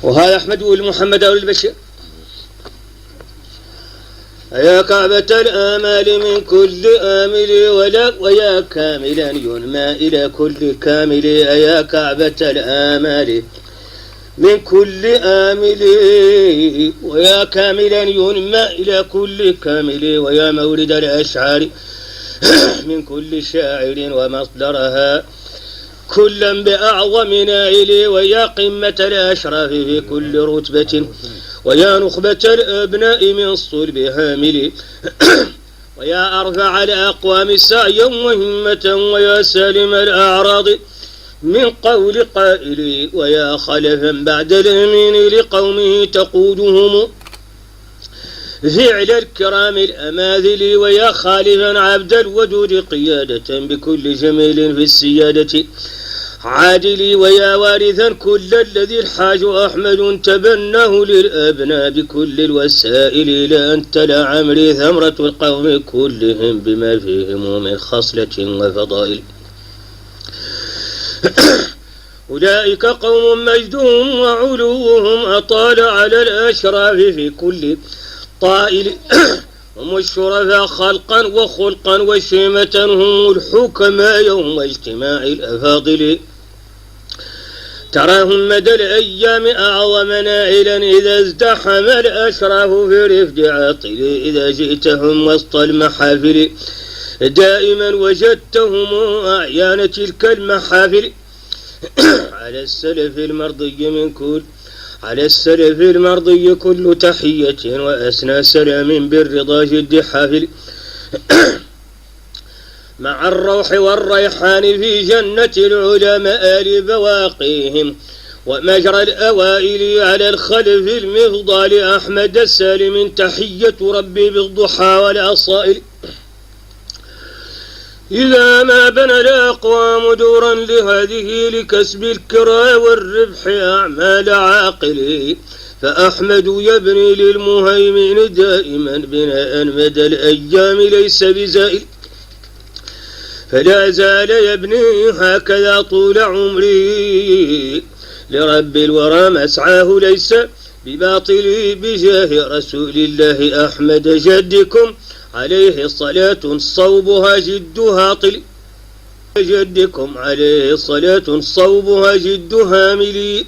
وهذا أحمد والمحمد أو البشير. يا كعبة الآمال من كل آمل ويا كاملا ينمى إلى كل كامل. يا كعبة الآمال من كل آمل ويا كاملا ينمى إلى كل كامل. ويا مورد الأشعار من كل شاعر ومصدرها كلا بأعظم نائل. ويا قمة الأشراف في كل رتبة ويا نخبة الأبناء من صلب هامل. ويا أرفع الأقوام سعيا وهمة ويا سالم الأعراض من قول قائل. ويا خلفا بعد الأمين لقومه تقودهم فعل الكرام الأماثل. ويا خالفا عبد الودود قيادة بكل جميل في السيادة عادل. ويا وارثا كل الذي الحاج أحمد تبناه للأبناء بكل الوسائل. لا أنت لعمري ثمرة القوم كلهم بما فيهم من خصلة وفضائل. أولئك قوم مجدهم وعلوهم أطال على الأشراف في كل طائل. هم الشرفاء خلقا وخلقا وشيمة هم الحكماء يوم اجتماع الأفاضل. تراهم مدى الأيام أعظم نائلا إذا ازدحم الأشراف في رفد عاطل. إذا جئتهم وسط المحافل دائما وجدتهم أعيان تلك المحافل. على السلف المرضي كل تحية وأسنى سلام بالرضا جد حافل. مع الروح والريحان في جنة العلا مآل بواقيهم ومجرى الأوائل. على الخلف المفضال أحمد السالم تحية ربي بالضحى والأصائل. إذا ما بنى الأقوام دورا لهذه لكسب الكرى والربح أعمال عاقل فأحمد يبني للمهيمن دائما بناء مدى الأيام ليس بزائل. فلا زال يبني هكذا طول عمري لرب الورى مسعاه ليس بباطل بجاه رسول الله أحمد جدكم عليه صلاة صوبها جدها طل. جدكم عليه صلاة صوبها جدها ملي.